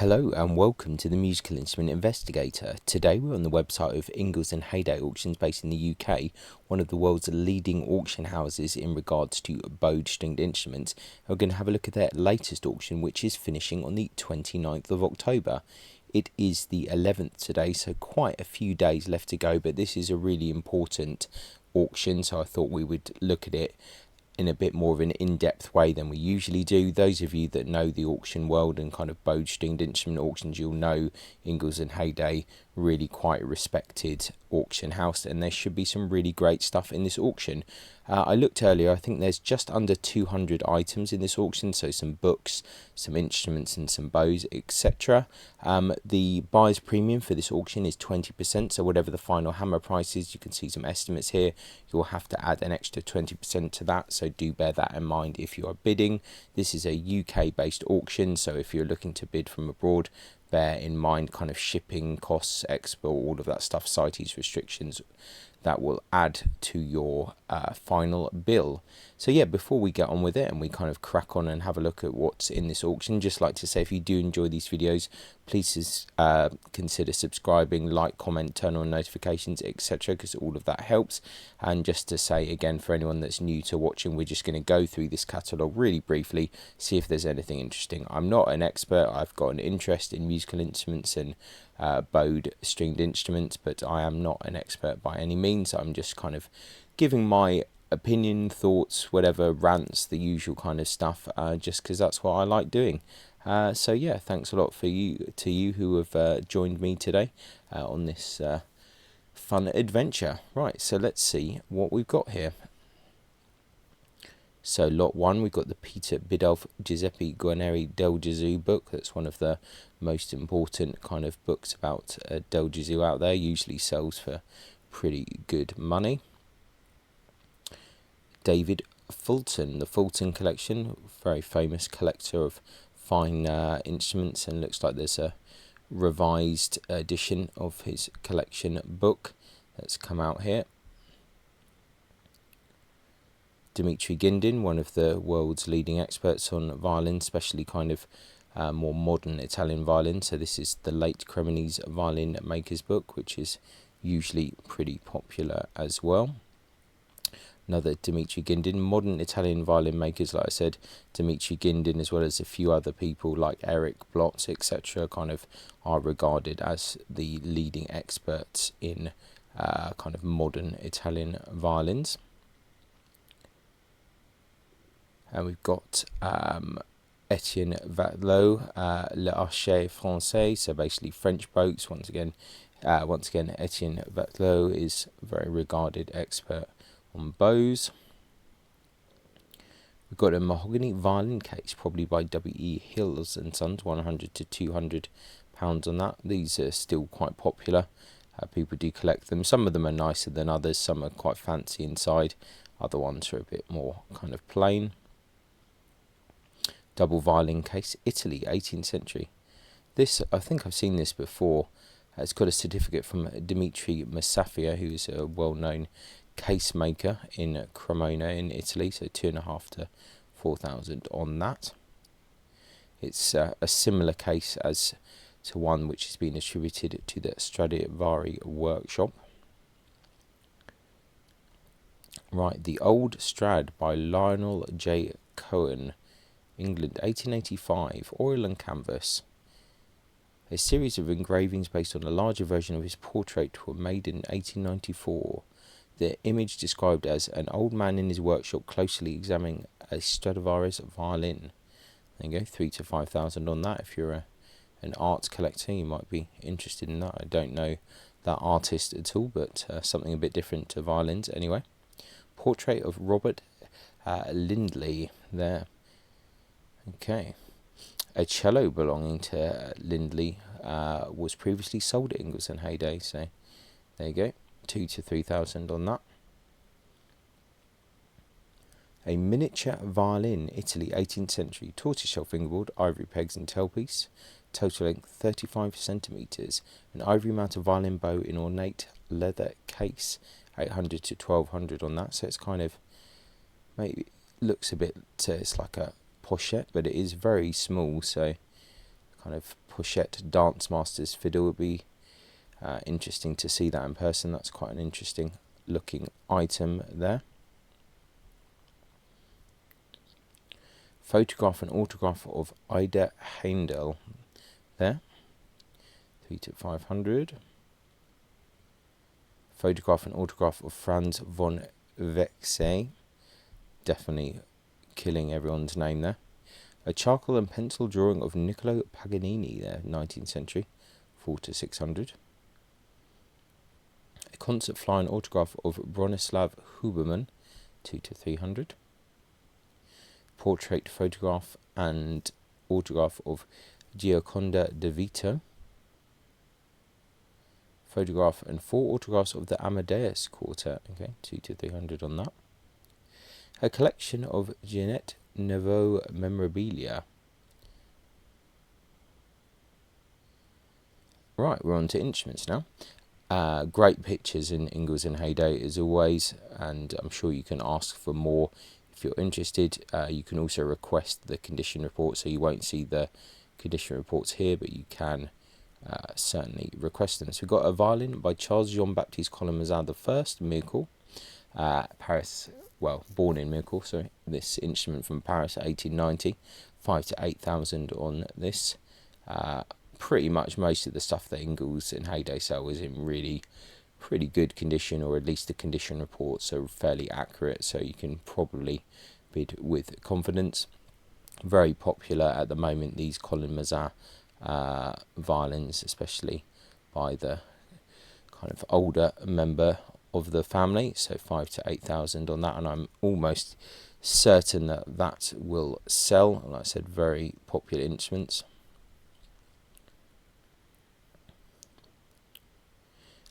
Hello and welcome to the Musical Instrument Investigator. Today we're on the website of Ingles Hayday Auctions based in the UK, one of the world's leading auction houses in regards to bowed stringed instruments. We're going to have a look at their latest auction, which is finishing on the 29th of October. It is the 11th today, so quite a few days left to go, but this is a really important auction, so I thought we would look at it in a bit more of an in-depth way than we usually do. Those of you that know the auction world and kind of bowed stringed instrument auctions, you'll know Ingles and Hayday, really quite a respected auction house, and there should be some really great stuff in this auction. I looked earlier, I think there's just under 200 items in this auction, so some books, some instruments and some bows, etc. The buyer's premium for this auction is 20%, so whatever the final hammer price is, you can see some estimates here, you'll have to add an extra 20% to that, so do bear that in mind if you are bidding. This is a UK based auction, so if you're looking to bid from abroad, bear in mind kind of shipping costs, export, all of that stuff, CITES restrictions that will add to your final bill. So yeah, before we get on with it and we kind of crack on and have a look at what's in this auction, just like to say, if you do enjoy these videos, please consider subscribing, like, comment, turn on notifications, etc., because all of that helps. And just to say again, for anyone that's new to watching, we're just going to go through this catalogue really briefly, see if there's anything interesting. I'm not an expert, I've got an interest in musical instruments and bowed stringed instruments, but I am not an expert by any means. I'm just kind of giving my opinion, thoughts, whatever, rants, the usual kind of stuff, just because that's what I like doing. So yeah, thanks a lot to you who have joined me today on this fun adventure. Right, so let's see what we've got here. So lot 1, we've got the Peter Bidulph Giuseppe Guarneri Del Gesù book. That's one of the most important kind of books about Del Gesù out there, usually sells for pretty good money. David Fulton, the Fulton collection, very famous collector of fine instruments, and looks like there's a revised edition of his collection book that's come out here. Dimitri Gindin, one of the world's leading experts on violin, especially kind of more modern Italian violin. So this is the late Cremonese violin maker's book, which is usually pretty popular as well. Another Dimitri Gindin, modern Italian violin makers, like I said, Dimitri Gindin, as well as a few other people like Eric Blotz, etc., kind of are regarded as the leading experts in kind of modern Italian violins. And we've got Etienne Vatelot, L'Archet Français, so basically French boats. Once again, Etienne Vatelot is a very regarded expert on bows. We've got a mahogany violin case, probably by W.E. Hills and Sons, 100 to 200 pounds on that. These are still quite popular. People do collect them. Some of them are nicer than others. Some are quite fancy inside. Other ones are a bit more kind of plain. Double violin case, Italy, 18th century. This, I think I've seen this before. It's got a certificate from Dimitri Masafia, who's a well-known case maker in Cremona in Italy, so 2,500 to 4,000 on that. It's a similar case as to one which has been attributed to the Stradivari workshop. Right, the Old Strad by Lionel J. Cohen, England, 1885, oil and canvas. A series of engravings based on a larger version of his portrait were made in 1894. The image described as an old man in his workshop closely examining a Stradivarius violin. There you go, 3,000 to 5,000 on that. If you're an arts collector, you might be interested in that. I don't know that artist at all, but something a bit different to violins anyway. Portrait of Robert Lindley there. Okay. A cello belonging to Lindley was previously sold at Ingles and Hayday, so there you go, 2,000 to 3,000 on that. A miniature violin, Italy, 18th century, tortoiseshell fingerboard, ivory pegs and tailpiece, total length 35 centimetres, an ivory mounted violin bow in ornate leather case, 800 to 1,200 on that. So it's kind of, maybe looks a bit, it's like a pochette, but it is very small, so kind of pochette dance master's fiddle. Would be interesting to see that in person. That's quite an interesting looking item there. Photograph and autograph of Ida Heindel there, 3 to 500. Photograph and autograph of Franz von Wechsey, definitely killing everyone's name there. A charcoal and pencil drawing of Niccolo Paganini there, 19th century, 4 to 600. A concert fly and autograph of Bronislaw Huberman, 2 to 300. Portrait photograph and autograph of Gioconda de Vito. Photograph and 4 autographs of the Amadeus Quartet, okay, 2 to 300 on that. A collection of Jeanette Neveu memorabilia. Right, we're on to instruments now. Great pictures in Ingles and Hayday as always, and I'm sure you can ask for more if you're interested. You can also request the condition report, so you won't see the condition reports here, but you can certainly request them. So we've got a violin by Charles Jean-Baptiste Colin-Mazin I, Miracle, Paris, well, born in Miracle, sorry, this instrument from Paris, 1890, 5 to 8,000 on this. Pretty much most of the stuff that Ingles and Hayday sell is in really pretty good condition, or at least the condition reports are fairly accurate, so you can probably bid with confidence. Very popular at the moment, these Colin-Mazin violins, especially by the kind of older member of the family, so 5 to 8,000 on that, and I'm almost certain that that will sell. Like I said, very popular instruments.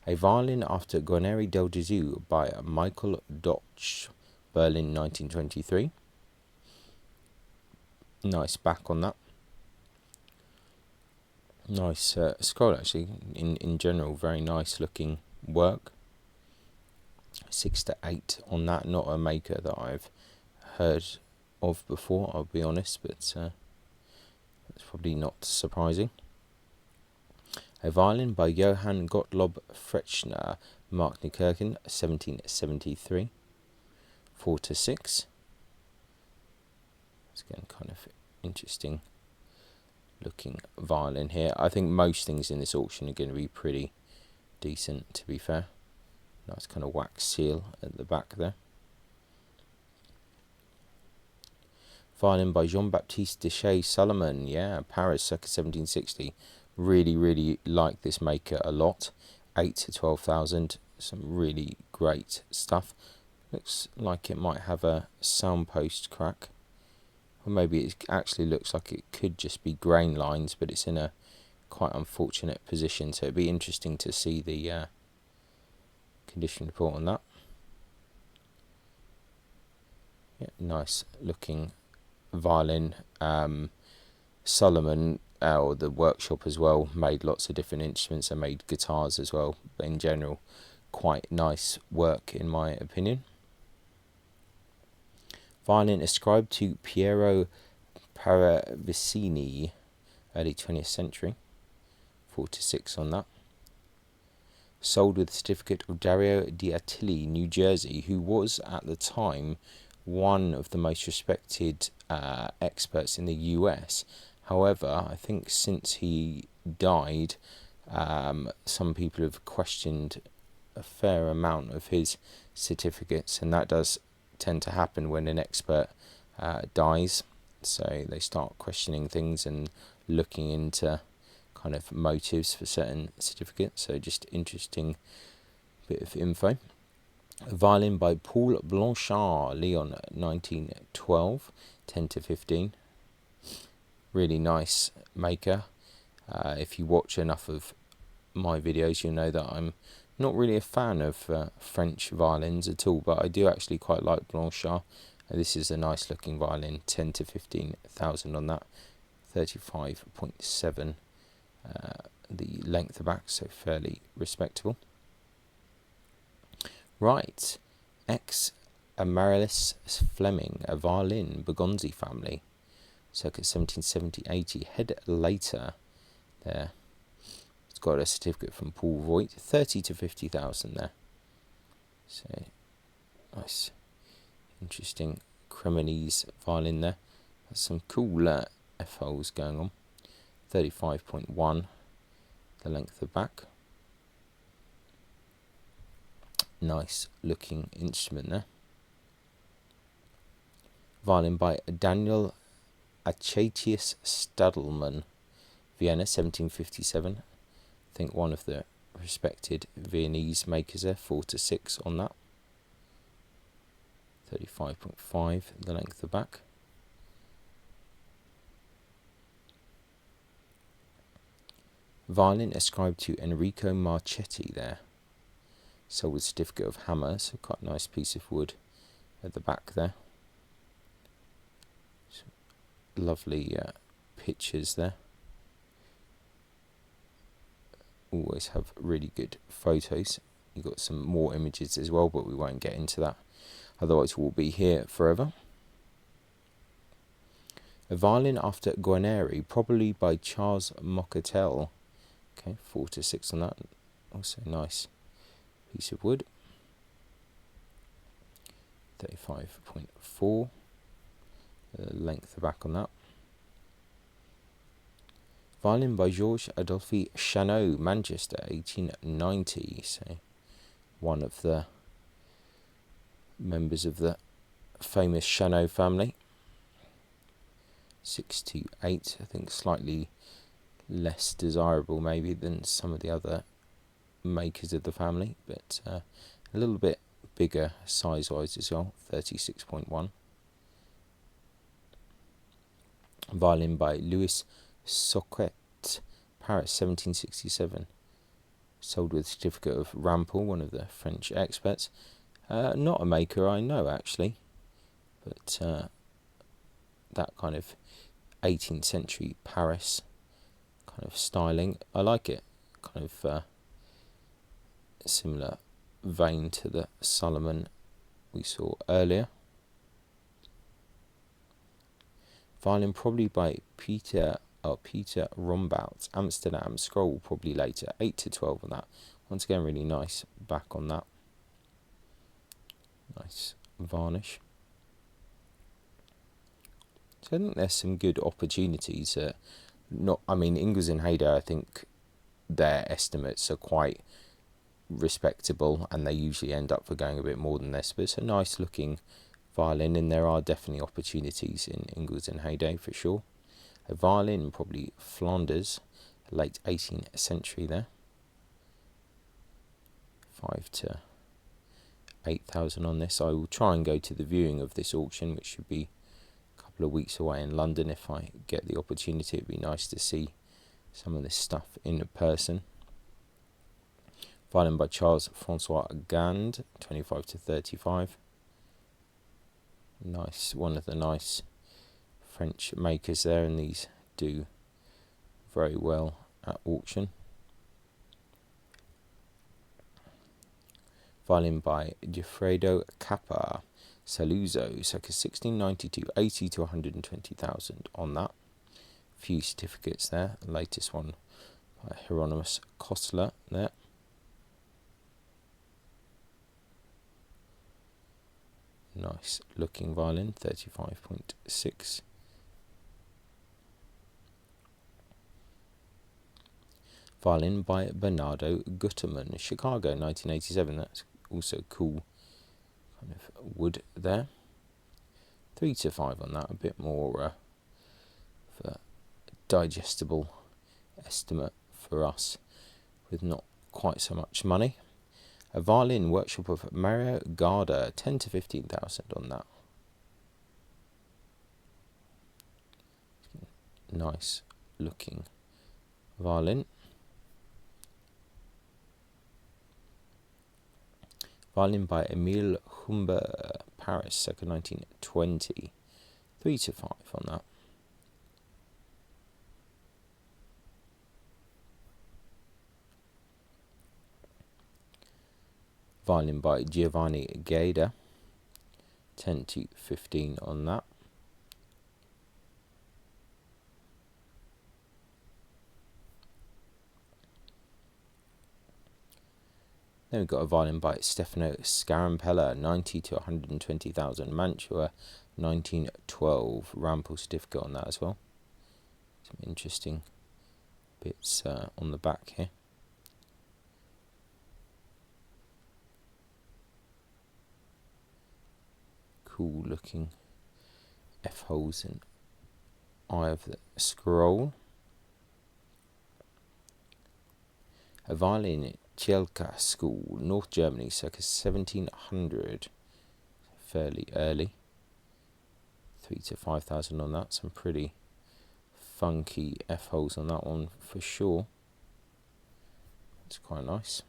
A violin after Guarneri del Gesù by Michael Dotsch, Berlin, 1923. Nice back on that. Nice scroll actually, in general, very nice looking work. 6 to 8 on that, not a maker that I've heard of before, I'll be honest, but that's probably not surprising. A violin by Johann Gottlob Frechner, Markneukirchen, 1773, 4 to 6. It's again kind of interesting looking violin here. I think most things in this auction are going to be pretty decent, to be fair. Nice kind of wax seal at the back there. Violin by Jean-Baptiste Deschet-Salomon, yeah, Paris, circa 1760. Really like this maker a lot. 8 to 12,000. Some really great stuff. Looks like it might have a soundpost crack. Or maybe it actually looks like it could just be grain lines, but it's in a quite unfortunate position. So it'd be interesting to see the condition report on that. Yeah, nice looking violin. Solomon, or the workshop as well, made lots of different instruments and made guitars as well, but in general quite nice work in my opinion. Violin ascribed to Piero Paravicini, early 20th century, 4 to 6 on that. Sold with certificate of Dario di Attilli, New Jersey, who was at the time one of the most respected experts in the US. However, I think since he died, some people have questioned a fair amount of his certificates, and that does tend to happen when an expert dies. So they start questioning things and looking into kind of motives for certain certificates. So just interesting bit of info. A violin by Paul Blanchard, Lyon, 1912, 10 to 15. Really nice maker. If you watch enough of my videos, you'll know that I'm not really a fan of French violins at all, but I do actually quite like Blanchard. This is a nice looking violin, 10 to 15,000 on that, 35.7 the length of back, so fairly respectable. Right, X Amaryllis Fleming, a violin, Bergonzi family, circa 1770-80, head later, there. It's got a certificate from Paul Voigt, 30 to 50,000 there. So nice, interesting Cremonese violin there. There's some cool F-holes going on. 35.1 the length of back. Nice looking instrument there. Violin by Daniel Achatius Stadelmann, Vienna, 1757. I think one of the respected Viennese makers there. 4 to 6 on that. 35.5 the length of back. Violin ascribed to Enrico Marchetti there. Sold with certificate of hammer, so quite a nice piece of wood at the back there. Some lovely pictures there. Always have really good photos. You've got some more images as well, but we won't get into that. Otherwise we'll be here forever. A violin after Guarneri, probably by Charles Moccatel. Okay, 4 to 6 on that. Also nice piece of wood. 35.4 length of back on that. Violin by Georges Adolphe Chanot, Manchester, 1890. So one of the members of the famous Chanot family. 6 to 8, I think slightly less desirable maybe than some of the other makers of the family, but a little bit bigger size wise as well. 36.1. Violin by Louis Soquet, Paris, 1767. Sold with certificate of Rampal, one of the French experts. Not a maker I know actually, but that kind of 18th century Paris kind of styling, I like it. Kind of similar vein to the Solomon we saw earlier. Violin probably by Peter Rombout, Amsterdam. Scroll probably later. 8 to 12 on that. Once again, really nice back on that. Nice varnish. So I think there's some good opportunities. Ingles and Hayday, I think their estimates are quite respectable, and they usually end up for going a bit more than this, but it's a nice looking violin, and there are definitely opportunities in Ingles and Hayday for sure. A violin, probably Flanders, late 18th century there. 5 to 8,000 on this. I will try and go to the viewing of this auction, which should be a couple of weeks away in London if I get the opportunity. It'd be nice to see some of this stuff in person. Violin by Charles Francois Gand, 25 to 35. Nice, one of the nice French makers there, and these do very well at auction. Violin by Gifredo Cappa, Saluzzo, circa 1692, 80 to 120,000 on that. Few certificates there. The latest one by Hieronymus Kostler there. Nice looking violin, 35.6. Violin by Bernardo Gutterman, Chicago, 1987. That's also cool kind of wood there. 3 to 5 on that, a bit more for digestible estimate for us with not quite so much money. A violin workshop of Mario Garda, 10 to 15,000 on that. Nice looking violin. Violin by Emile Humbert, Paris, circa 1920. 3 to 5 on that. Violin by Giovanni Gaida, 10 to 15 on that. Then we've got a violin by Stefano Scarampella, 90 to 120,000, Mantua, 1912. Rample certificate on that as well. Some interesting bits on the back here. Cool looking F holes and eye of the scroll. A violin at Cielka School, North Germany, circa 1700. Fairly early. 3 to 5,000 on that. Some pretty funky F holes on that one for sure. It's quite nice.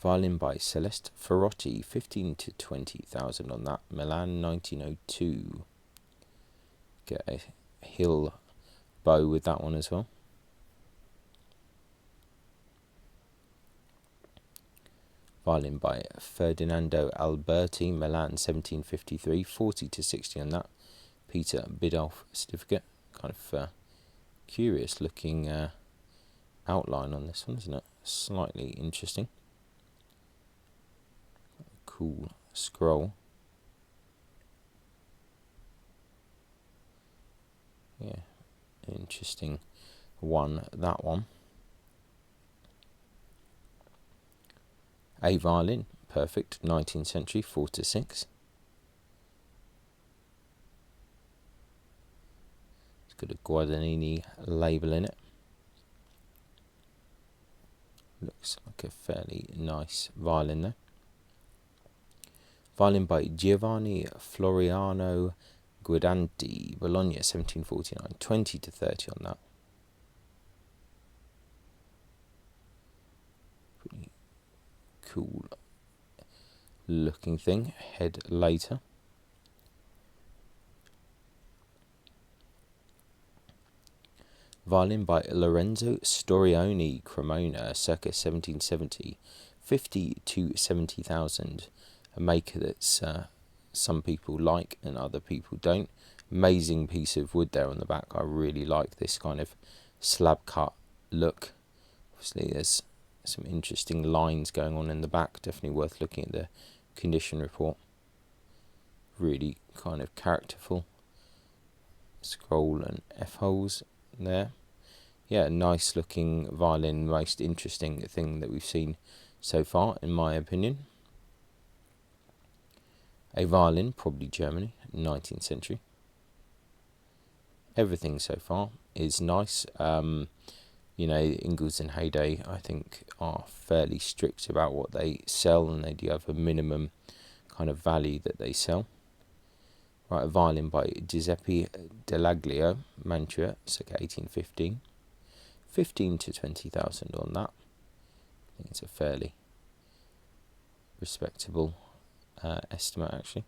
Violin by Celeste Ferrotti, 15 to 20,000 on that. Milan, 1902. Get a hill bow with that one as well. Violin by Ferdinando Alberti, Milan, 1753. 40 to 60 on that. Peter Bidolph certificate. Kind of curious looking outline on this one, isn't it? Slightly interesting. Cool scroll. Yeah, interesting one, that one. A violin, perfect, 19th century, 4 to 6. It's got a Guadagnini label in it. Looks like a fairly nice violin though. Violin by Giovanni Floriano Guidanti, Bologna, 1749. 20 to 30 on that. Pretty cool looking thing. Head later. Violin by Lorenzo Storioni, Cremona, circa 1770. 50 to 70,000. A maker that's some people like and other people don't. Amazing piece of wood there on the back. I really like this kind of slab cut look. Obviously there's some interesting lines going on in the back. Definitely worth looking at the condition report. Really kind of characterful. Scroll and F holes there. Yeah, nice looking violin. Most interesting thing that we've seen so far, in my opinion. A violin, probably Germany, 19th century. Everything so far is nice. You know, Ingles and Hayday, I think, are fairly strict about what they sell, and they do have a minimum kind of value that they sell. Right, a violin by Giuseppe Delaglio, Mantua, circa 1815. 15 to 20,000 on that. I think it's a fairly respectable estimate, actually.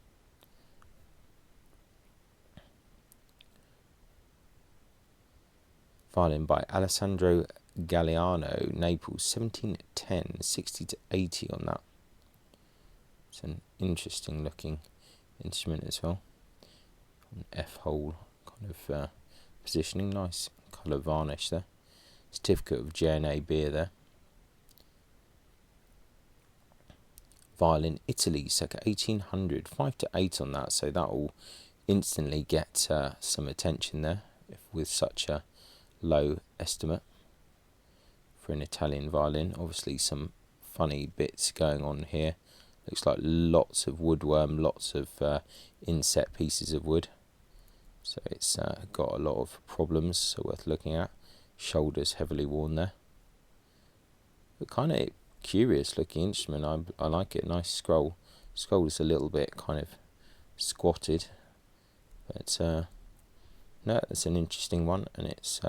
Violin by Alessandro Galliano, Naples, 1710. 60 to 80 on that. It's an interesting looking instrument as well. An F hole kind of positioning. Nice colour varnish there. Certificate of J&A beer there. Violin, Italy, circa 1800. 5 to 8 on that, so that will instantly get some attention there with such a low estimate for an Italian violin. Obviously some funny bits going on here. Looks like lots of woodworm, lots of inset pieces of wood. So it's got a lot of problems, so worth looking at. Shoulders heavily worn there. But kind of curious looking instrument. I like it. Nice scroll. Scroll is a little bit kind of squatted. But no, it's an interesting one, and it's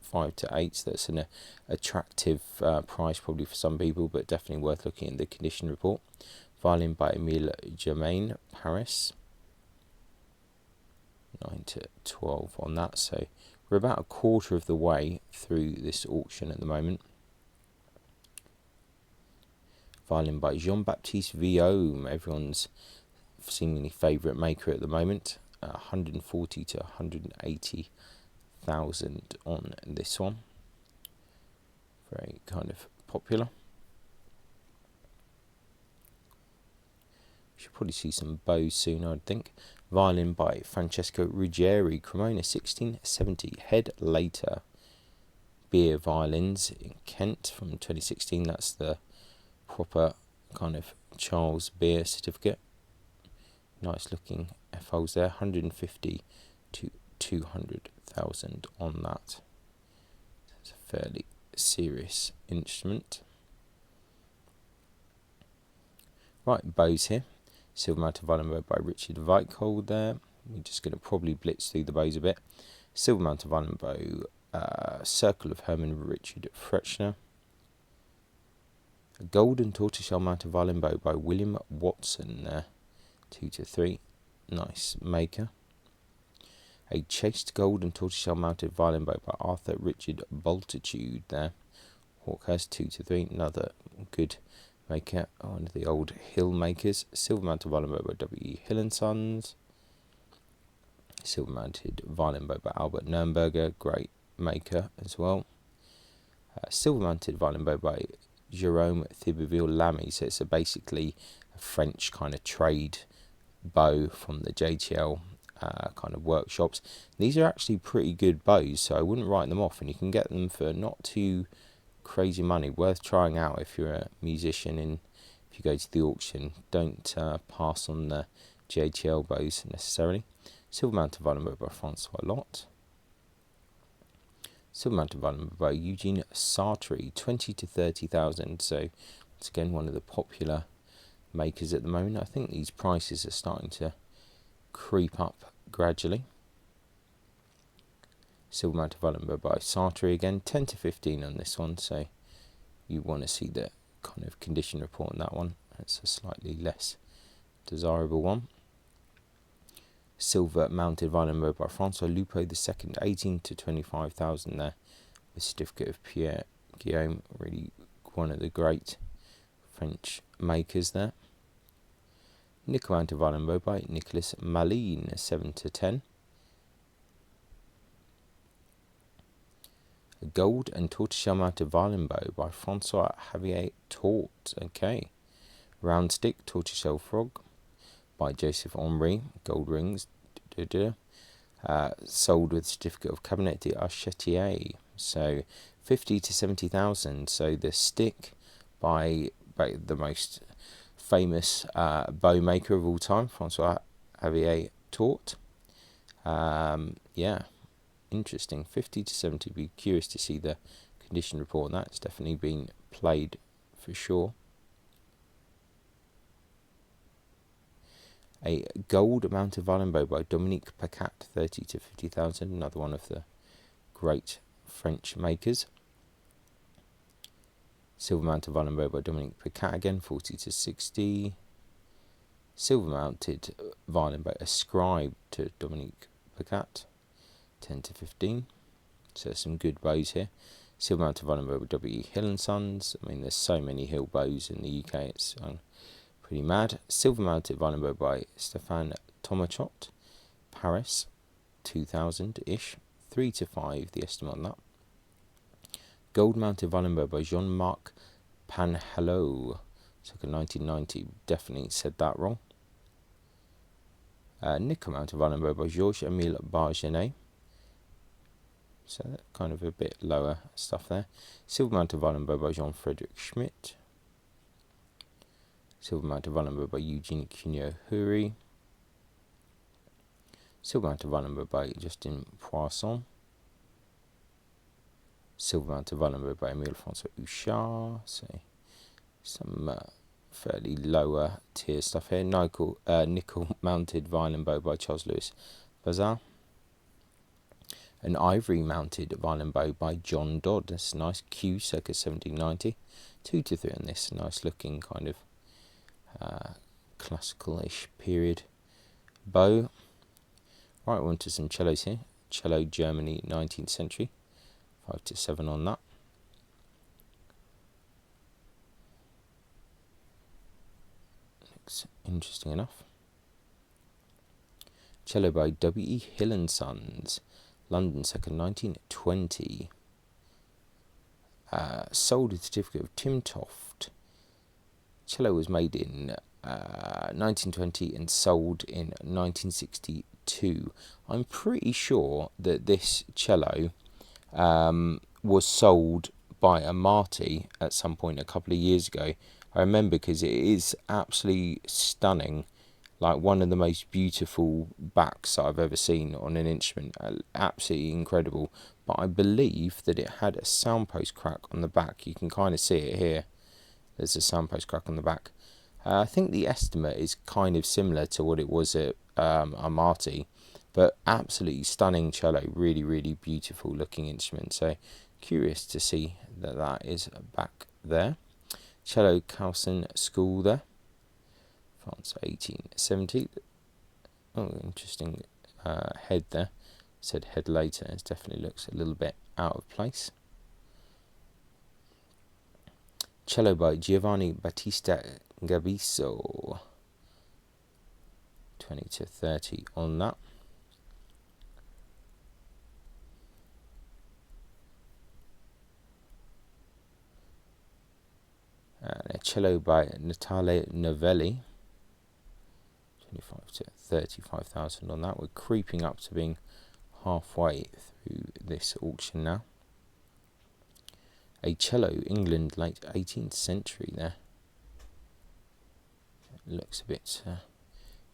5 to 8. So that's an attractive price probably for some people, but definitely worth looking at the condition report. Violin by Emile Germain, Paris. 9 to 12 on that. So we're about a quarter of the way through this auction at the moment. Violin by Jean-Baptiste Vuillaume, everyone's seemingly favourite maker at the moment. 140 to 180,000 on this one. very kind of popular. Should probably see some bows soon, I'd think. Violin by Francesco Ruggieri, Cremona 1670. Head later. Beer Violins in Kent from 2016. That's the proper kind of Charles Beer certificate. Nice looking F holes there. 150 to 200,000 on that. It's a fairly serious instrument. Right, bows here. Silver mounted violin bow by Richard Weichold there. We're just going to probably blitz through the bows a bit. Silver mounted violin bow, Circle of Herman Richard Frechner. A gold and tortoiseshell mounted violin bow by William Watson there. 2 to 3. Nice maker. A chased gold and tortoiseshell mounted violin bow by Arthur Richard Bultitude there. Hawkhurst 2 to 3. Another good maker, one of the old Hill makers. Silver mounted violin bow by W. Hill and Sons. Silver mounted violin bow by Albert Nürnberger, great maker as well. Silver mounted violin bow by Jerome Thibouville Lamy. So it's basically a French kind of trade bow from the JTL kind of workshops. These are actually pretty good bows, so I wouldn't write them off, and you can get them for not too crazy money. Worth trying out if you're a musician, and if you go to the auction, don't pass on the JTL bows necessarily. Silver mounted violin bow by Francois Lot. Silver mounted violin bow by Eugene Sartre, 20 to 30,000. So once again, one of the popular makers at the moment. I think these prices are starting to creep up gradually. Silver mounted violin bow by Sartre again, 10 to 15 on this one, so you want to see the kind of condition report on that one. It's a slightly less desirable one. Silver mounted violin bow by Francois Lupo II, 18 to 25,000 there. The certificate of Pierre Guillaume, really one of the great French makers there. Nickel mounted violin bow by Nicolas Maline, 7 to 10. A gold and tortoiseshell mounted violin bow by Francois Javier Tort. Okay. Round stick tortoiseshell frog by Joseph Henri, gold rings. Sold with certificate of Cabinet d'Archetier. So 50 to 70,000. So the stick by the most famous bow maker of all time, Francois Javier Tort. Yeah, interesting. 50 to 70. Be curious to see the condition report on that. It's definitely been played for sure. A gold mounted violin bow by Dominique Pacat, 30 to 50,000. Another one of the great French makers. Silver mounted violin bow by Dominique Pacat again, 40 to 60. Silver mounted violin bow ascribed to Dominique Pacat, 10 to 15. So some good bows here. Silver mounted violin bow by W. Hill and Sons. I mean, there's so many Hill bows in the UK, it's pretty mad. Silver mounted violin bow by Stéphane Tomachot, Paris, 2000-ish. 3 to 5, the estimate on that. Gold mounted violin bow by Jean-Marc Panhelot. It's like a 1990, definitely said that wrong. Nickel mounted violin bow by Georges-Émile Bargenet. So kind of a bit lower stuff there. Silver mounted violin bow by Jean-Frédéric Schmidt. Silver mounted violin bow by Eugene Cugnot-Huri. Silver mounted violin bow by Justin Poisson. Silver mounted violin bow by Emile Francois Houchard. So some fairly lower tier stuff here. Nickel mounted violin bow by Charles Louis Bazin. An ivory mounted violin bow by John Dodd. That's a nice Q, circa 1790. 2 to 3 on this. Nice looking kind of classical-ish period bow. Right, we're on to some cellos here. Cello Germany, 19th century. 5 to 7 on that. Looks interesting enough. Cello by W.E. Hill and Sons, London, circa 1920. sold with certificate of Tim Toft. Cello was made in 1920 and sold in 1962. I'm pretty sure that this cello was sold by Amati at some point a couple of years ago. I remember because it is absolutely stunning, like one of the most beautiful backs I've ever seen on an instrument. Absolutely incredible. But I believe that it had a soundpost crack on the back. You can kind of see it here. There's a soundpost crack on the back. I think the estimate is kind of similar to what it was at Amati, but absolutely stunning cello. Really, really beautiful looking instrument. So curious to see that that is back there. Cello Carlsen School there. France 1870. Oh, interesting head there. Said head later. It definitely looks a little bit out of place. Cello by Giovanni Battista Gabiso. 20 to 30 on that. And a cello by Natale Novelli. 25 to 35,000 on that. We're creeping up to being halfway through this auction now. A cello, England, late 18th century there. It looks a bit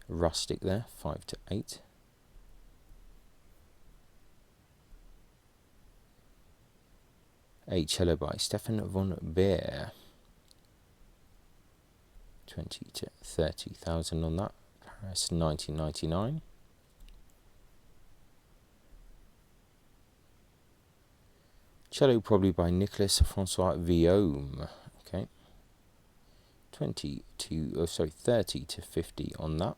rustic there, 5 to 8. A cello by Stefan von Beer. 20 to 30,000 on that. Paris 1999. Cello probably by Nicolas Francois Villaume. Okay. 30 to 50 on that.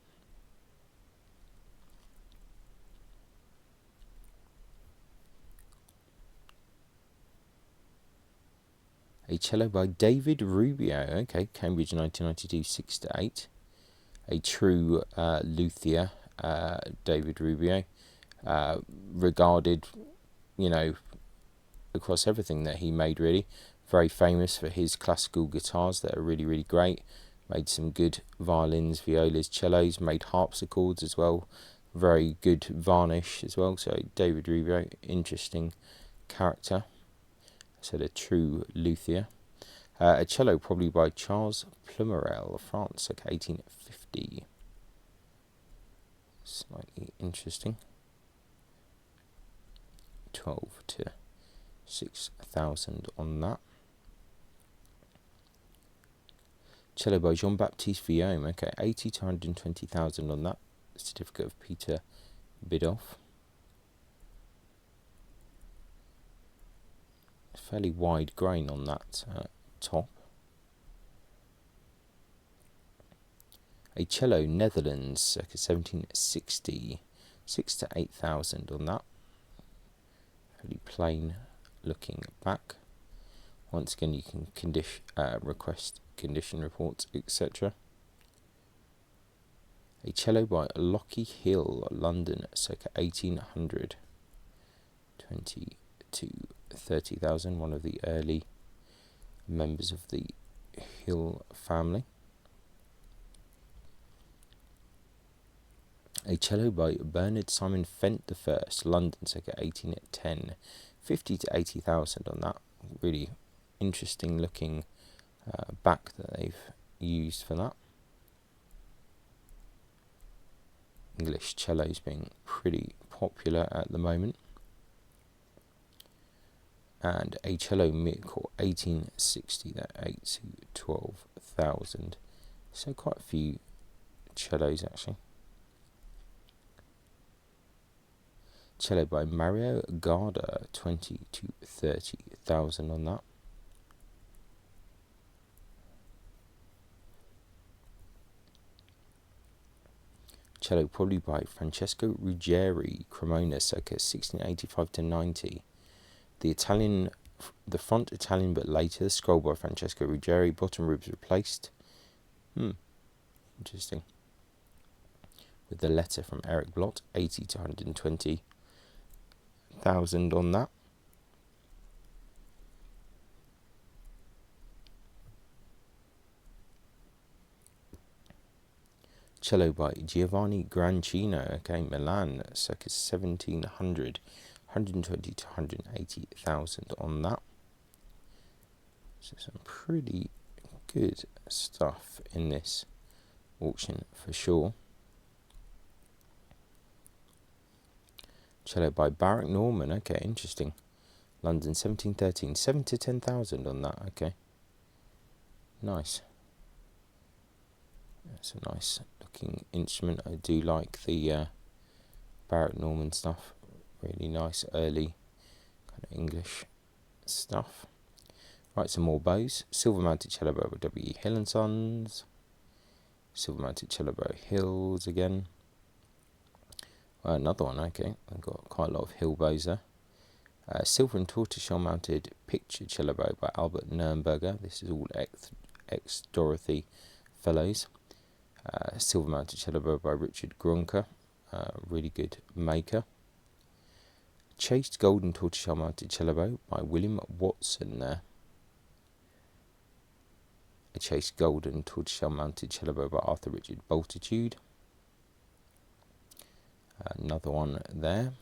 A cello by David Rubio. Okay, Cambridge 1992, 6 to 8. A true luthier, David Rubio, regarded, you know, across everything that he made, really. Very famous for his classical guitars that are really, really great. Made some good violins, violas, cellos, made harpsichords as well. Very good varnish as well. So David Rubio, interesting character. So a true luthier. A cello probably by Charles Plumerel, France, like 1850. Slightly interesting. 12 to 6,000 on that. Cello by Jean-Baptiste Villaume, okay, 80 to 120,000 on that. Certificate of Peter Bidoff. Fairly wide grain on that top. A cello, Netherlands, circa 1760, 6 to 8,000 on that. Fairly plain looking back. Once again, you can request condition reports, etc. A cello by Lockie Hill, London, circa 1800, 20 to 30,000. One of the early members of the Hill family. A cello by Bernard Simon Fent I, London, circa 1810, 50 to 80,000 on that. Really interesting looking back that they've used for that. English cellos being pretty popular at the moment. And a cello Miracle 1860, that 8 to 12,000. So quite a few cellos actually. Cello by Mario Garda, 20 to 30,000 on that. Cello probably by Francesco Ruggieri, Cremona, circa 1685 to 90. The front Italian but later, scroll by Francesco Ruggieri, bottom ribs replaced. Interesting. With the letter from Eric Blott, 80 to 120,000 on that. Cello by Giovanni Grancino, okay, Milan, circa 1700, 120 to 180,000 on that. So some pretty good stuff in this auction for sure. Cello by Barrack Norman, okay, interesting. London 1713, 7 to 10,000 on that, okay. Nice. That's a nice looking instrument. I do like the Barrack Norman stuff. Really nice early kind of English stuff. Right, some more bows. Silver mounted cello bow by W.E. Hill and Sons. Silver mounted cello bow Hills again. Another one, okay. I've got quite a lot of Hill bows there. Silver and tortoiseshell mounted picture cello bow by Albert Nurnberger. This is all ex-Dorothy fellows. Silver mounted cello bow by Richard Grunker. Really good maker. Chased gold and tortoiseshell mounted cello bow by William Watson there. A chased gold and tortoiseshell mounted cello bow by Arthur Richard Bultitude. Another one there.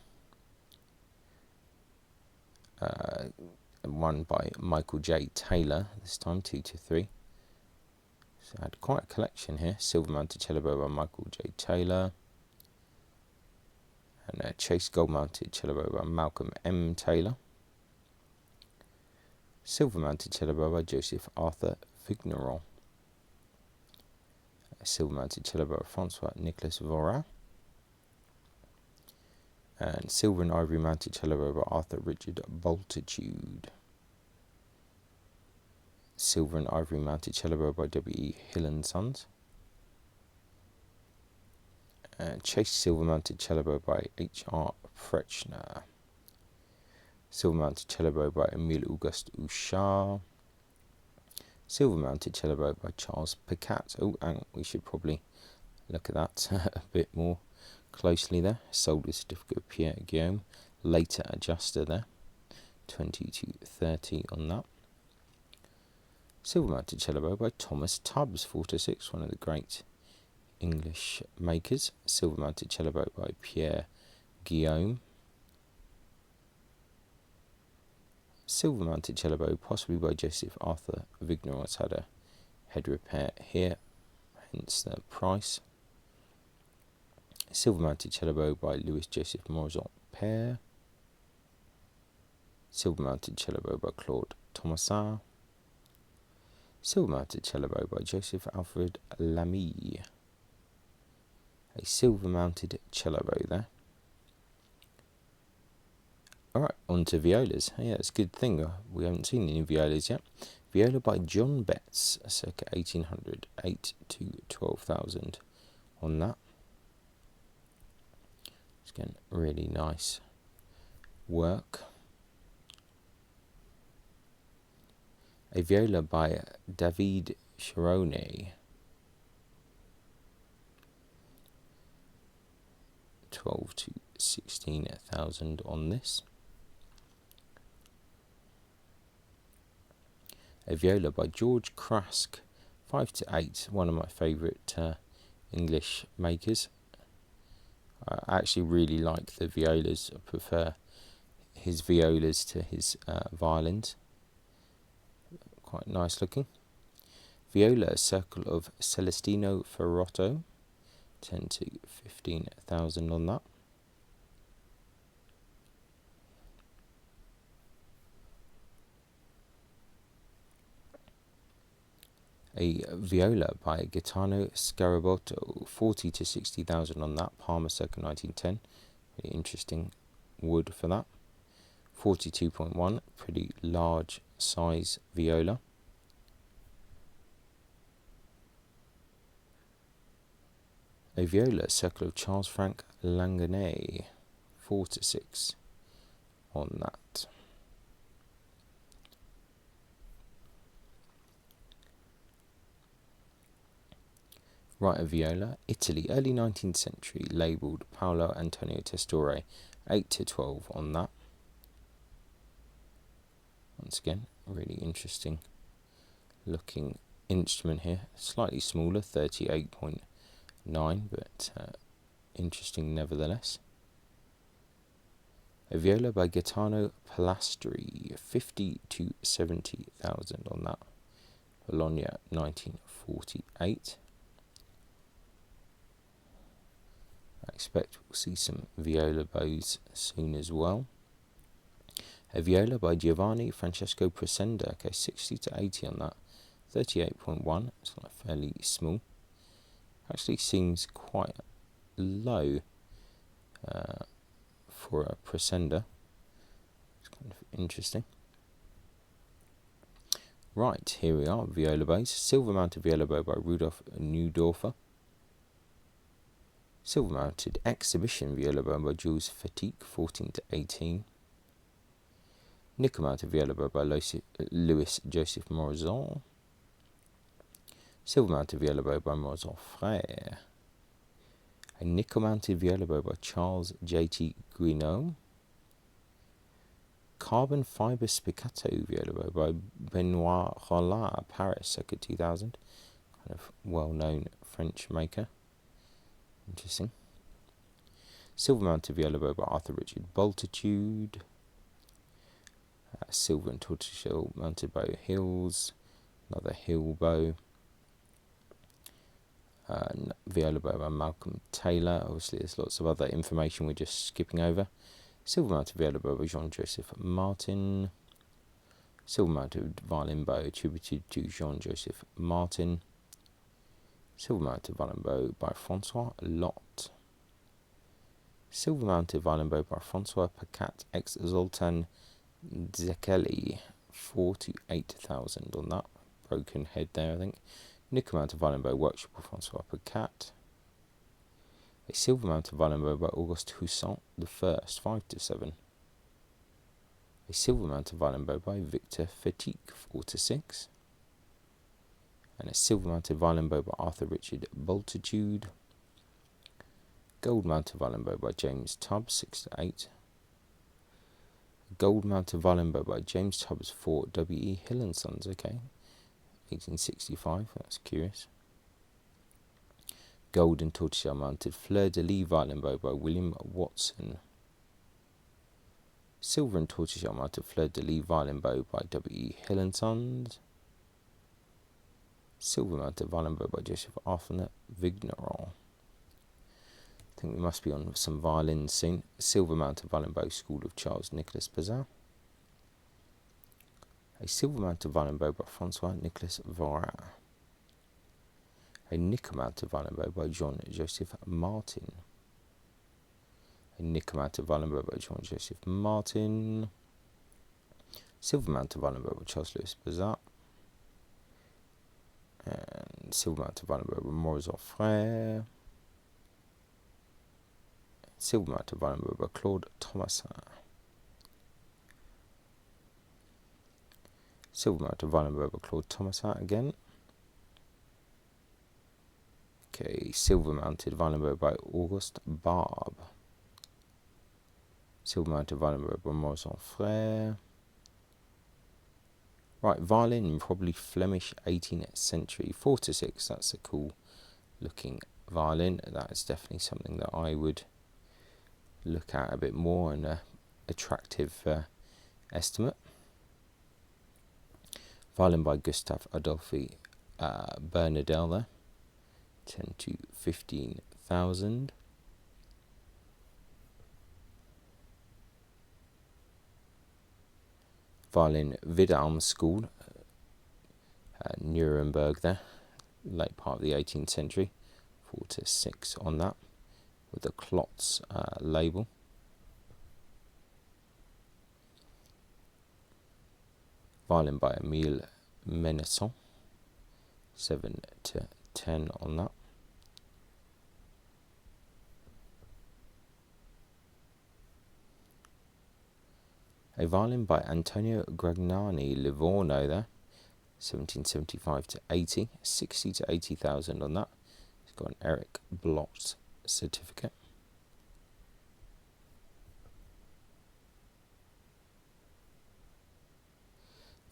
One by Michael J. Taylor, this time 2 to 3. So I had quite a collection here. Silver mounted cello bow by Michael J. Taylor. And a chased gold mounted cello bow by Malcolm M. Taylor. Silver mounted cello bow by Joseph Arthur Vigneron. A silver mounted cello bow by Francois Nicolas Vorin. And silver and ivory mounted cello bow by Arthur Richard Bultitude. Silver and ivory mounted cello bow by W.E. Hill and Sons. Chased silver mounted cello bow by H.R. Frechner. Silver mounted cello bow by Emile Auguste Houchard. Silver mounted cello bow by Charles Picat. Oh, and we should probably look at that a bit more closely there. Sold with certificate of Pierre Guillaume. Later adjuster there. 20 to 30 on that. Silver mounted cello bow by Thomas Tubbs, 4 to 6, one of the great English makers. Silver mounted cello bow by Pierre Guillaume. Silver mounted cello bow possibly by Joseph Arthur Vigneron. It's had a head repair here, hence the price. Silver mounted cello bow by Louis Joseph Morizot Père. Silver mounted cello bow by Claude Thomasin. Silver mounted cello bow by Joseph Alfred Lamy. A silver mounted cello bow there. Alright, on to violas. Yeah, it's a good thing we haven't seen any violas yet. Viola by John Betts, circa 1800, 8 to 12,000 on that. It's again really nice work. A viola by David Chirone, 12 to 16,000 on this. A viola by George Crask, 5 to 8, one of my favourite English makers. I actually really like the violas. I prefer his violas to his violins. Quite nice looking. Viola, a circle of Celestino Ferrotto, 10 to 15,000 on that. A viola by Gaetano Scarabotto, 40 to 60,000 on that. Parma, circa 1910. Really interesting wood for that. 42.1, pretty large size viola. A viola, circle of Charles Frank Langenay, 4 to 6 on that. Right, a viola, Italy, early 19th century, labelled Paolo Antonio Testore, 8 to 12 on that. Once again, really interesting looking instrument here. Slightly smaller, 38.9 9, but interesting nevertheless. A viola by Gaetano Pilastri, 50 to 70,000 on that. Bologna, 1948. I expect we'll see some viola bows soon as well. A viola by Giovanni Francesco Presenda, okay, 60 to 80 on that. 38.1, it's like fairly small. Actually seems quite low for a Presenda. It's kind of interesting. Right, here we are, viola bows. Silver mounted viola bow by Rudolf Neudorfer. Silver mounted exhibition viola bow by Jules Fatigue, 14 to 18. Nickel mounted viola bow by Louis Joseph Morazan. Silver mounted viola bow by Morazan Frère. A nickel mounted viola bow by Charles J.T. Guinot. Carbon fibre spiccato viola bow by Benoit Rollin, Paris, circa 2000. Kind of well-known French maker. Interesting. Silver mounted viola bow by Arthur Richard Bultitude. Silver and tortoiseshell mounted bow Hills. Another Hill bow. Viola bow by Malcolm Taylor. Obviously there's lots of other information we're just skipping over. Silver mounted viola bow by Jean-Joseph Martin. Silver mounted violin bow attributed to Jean-Joseph Martin. Silver mounted violin bow by Francois Lot. Silver mounted violin bow by Francois Pacat ex Zoltan Zekeli, 4 to 8,000 on that. Broken head there, I think. Nickel mounted violin bow workshop by Francois Pacat. A silver mounted violin bow by Auguste Houssaint the First, 5 to 7. A silver mounted violin bow by Victor Fatigue, 4 to 6. And a silver mounted violin bow by Arthur Richard Bultitude. Gold mounted violin bow by James Tubbs, 6 to 8. Gold mounted violin bow by James Tubbs for W.E. Hill and Sons, okay. 1865, that's curious. Gold and tortoiseshell mounted fleur-de-lis violin bow by William Watson. Silver and tortoiseshell mounted fleur-de-lis violin bow by W.E. Hill and Sons. Silver mounted violin bow by Joseph Arthur Vigneron. I think we must be on some violins soon. Silver mounted violin bow School of Charles Nicolas Bazin. A silver mounted violin bow by Francois Nicolas Vorin. A nickel mounted violin bow by Jean-Joseph Martin. A nickel mounted violin bow by Jean-Joseph Martin. Silver mounted violin bow by Charles Louis Bazin. And silver mounted violin bow by Morazan Frère. Silver mounted violin bow by Claude Thomasin. Silver mounted violin bow by Claude Thomasin again. Okay, silver mounted violin bow by Auguste Barbe. Silver mounted violin bow by Morazan Frère. Right, violin, probably Flemish 18th century, 4 to 6. That's a cool looking violin. That is definitely something that I would look at a bit more, and attractive estimate. Violin by Gustave Adolphe Bernardel there, 10 to 15,000. Violin Vidalm School, Nuremberg there, late part of the 18th century, 4 to 6 on that, with the Klotz label. Violin by Emile Menesson, 7 to 10 on that. A violin by Antonio Gragnani Livorno there, 1775 to 80, 60 to 80,000 on that. It's got an Eric Blott certificate.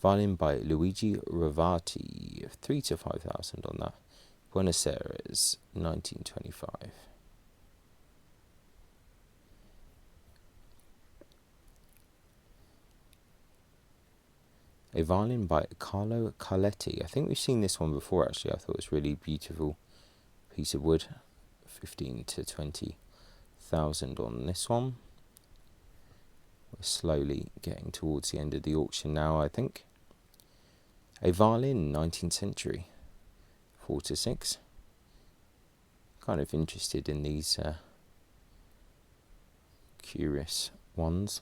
Violin by Luigi Ravati, 3 to 5,000 on that. Buenos Aires, 1925. A violin by Carlo Carletti. I think we've seen this one before actually. I thought it was really beautiful piece of wood. 15 to 20,000 on this one. We're slowly getting towards the end of the auction now, I think. A violin, 19th century. 4 to 6. Kind of interested in these curious ones.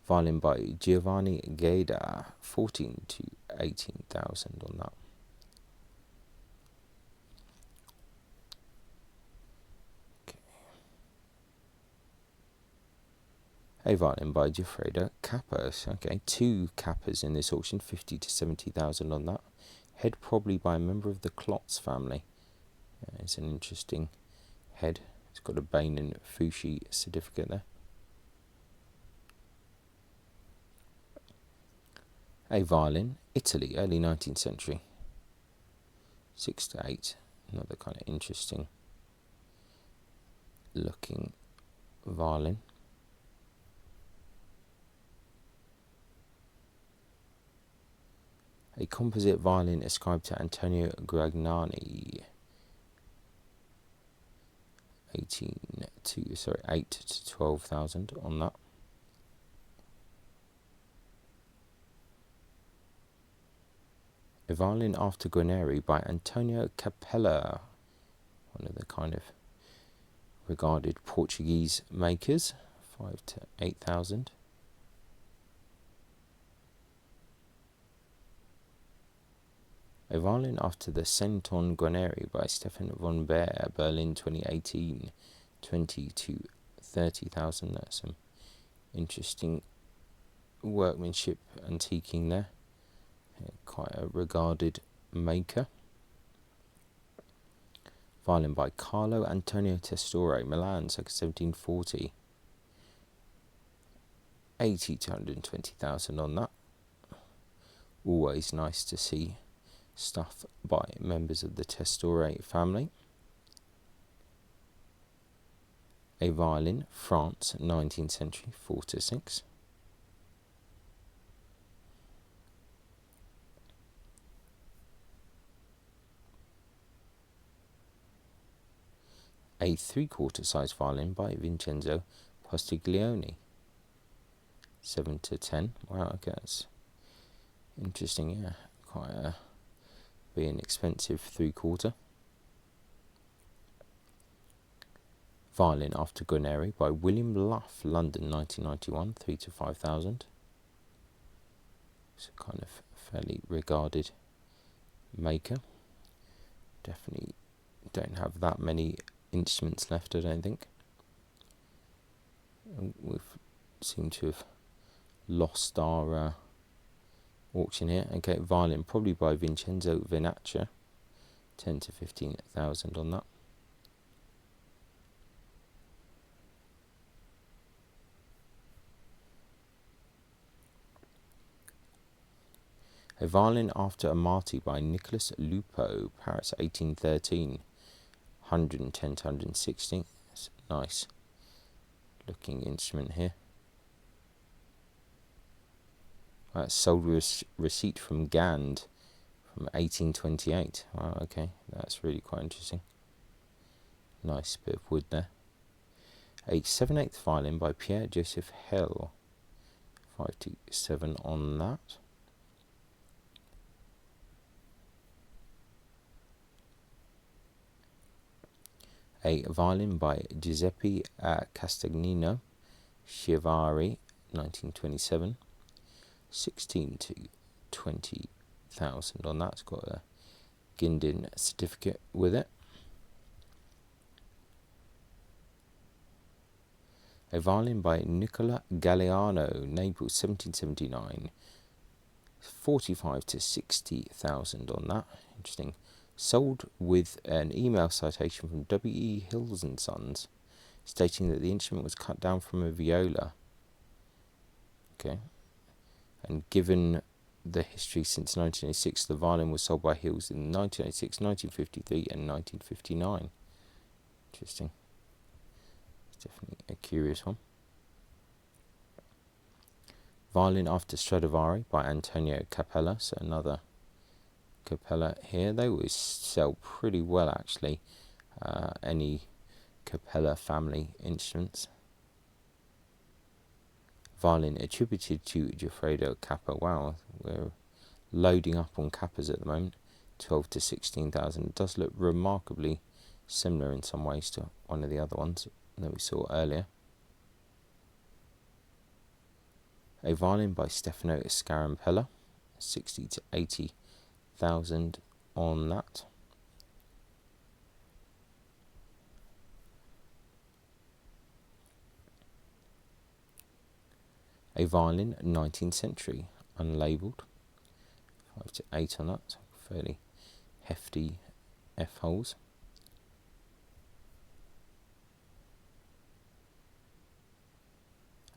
Violin by Giovanni Gaida, 14 to 18,000 on that. Okay. A violin by Gifredo Kappas. Okay, 2 Kappas in this auction, 50 to 70,000 on that. Head probably by a member of the Klotz family. It's an interesting head. It's got a Bain and Fushi certificate there. A violin, Italy, early 19th century. 6 to 8. Another kind of interesting looking violin. A composite violin ascribed to Antonio Gragnani. 8 to 12,000 on that. A violin after Guarneri by Antonio Capella, one of the kind of regarded Portuguese makers, 5 to 8,000. A violin after the Centon Guarneri by Stefan von Baer, Berlin 2018, 20 to 30,000. That's some interesting workmanship, antiquing there. Quite a regarded maker. Violin by Carlo Antonio Testore, Milan, circa 1740. 80 to 120,000 on that. Always nice to see stuff by members of the Testore family. A violin, France, 19th century, 4 to 6. A 3/4 size violin by Vincenzo Postiglione, 7 to 10. Wow, okay, that's interesting, yeah. Quite a being expensive 3/4. Violin after Guarneri by William Luff, London 1991, 3 to 5,000. It's a kind of fairly regarded maker. Definitely don't have that many instruments left, I don't think. We've seemed to have lost our auction here. Okay, violin probably by Vincenzo Venaccia, 10 to 15,000 on that. A violin after Amati by Nicholas Lupo, Paris 1813, 110 to 160. It's a nice looking instrument here. That's sold with receipt from Gand from 1828. Wow, okay, that's really quite interesting. Nice bit of wood there. A 7/8 violin by Pierre Joseph Hell, 5 to 7 on that. A violin by Giuseppe Castagnino, Chiavari, 1927, 16 to 20,000 on that. It's got a Gindin certificate with it. A violin by Nicola Galliano, Naples, 1779, 45 to 60,000 on that. Interesting. Sold with an email citation from W.E. Hills and Sons, stating that the instrument was cut down from a viola. Okay. And given the history since 1986. The violin was sold by Hills in 1986, 1953 and 1959. Interesting. It's definitely a curious one. Violin After Stradivari by Antonio Capella. So another Capella here. They always sell pretty well, actually, any Capella family instruments. Violin attributed to Goffredo Cappa. Wow, we're loading up on Kappas at the moment. 12 to 16,000. It does look remarkably similar in some ways to one of the other ones that we saw earlier. A violin by Stefano Scarampella. 60 to 80,000 on that. A violin, 19th century, unlabelled. 5 to 8 on that. Fairly hefty F-holes.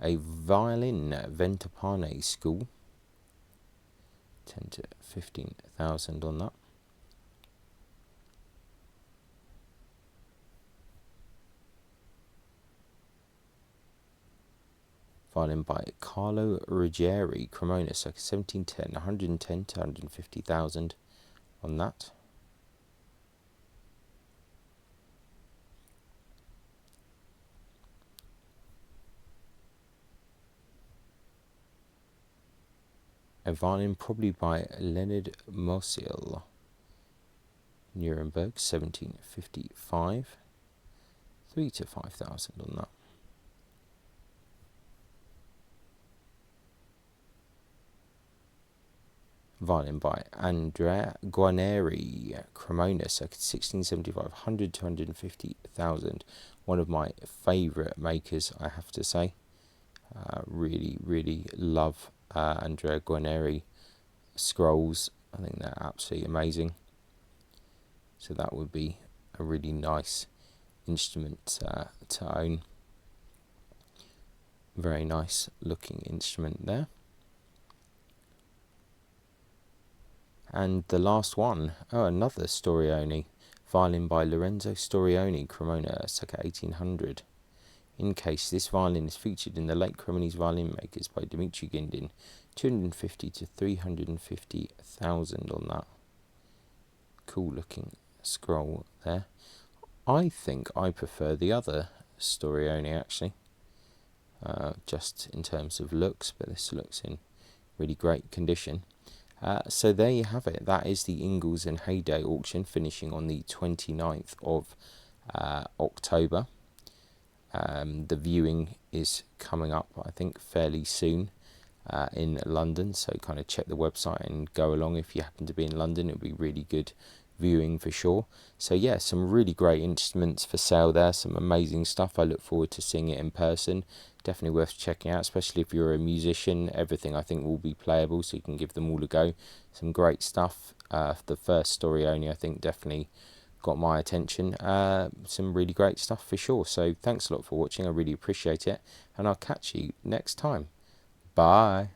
A violin, Ventapane School. 10 to 15,000 on that. Violin by Carlo Ruggieri, Cremona, circa 1710, 110 to 150,000 on that. A violin probably by Leonard Mosil, Nuremberg, 1755, 3 to 5,000 on that. Violin by Andrea Guarneri, Cremona, circa 1675, 100 to 150,000. One of my favourite makers, I have to say. Really love Andrea Guarneri scrolls. I think they're absolutely amazing. So that would be a really nice instrument to own. Very nice looking instrument there. And the last one, another Storioni, violin by Lorenzo Storioni, Cremona, circa 1800. In case, this violin is featured in the late Cremonese Violin Makers by Dimitri Gindin, 250 to 350,000 on that. Cool looking scroll there. I think I prefer the other Storioni, actually, just in terms of looks, but this looks in really great condition. So there you have it. That is the Ingles and Hayday auction, finishing on the 29th of October. The viewing is coming up, I think, fairly soon in London, so kind of check the website and go along if you happen to be in London. It'll be really good viewing for sure. So yeah, some really great instruments for sale there, some amazing stuff. I look forward to seeing it in person. Definitely worth checking out, especially if you're a musician. Everything I think will be playable, so you can give them all a go. Some great stuff. The first Storioni, I think, definitely got my attention. Some really great stuff for sure. So thanks a lot for watching. I really appreciate it, and I'll catch you next time. Bye.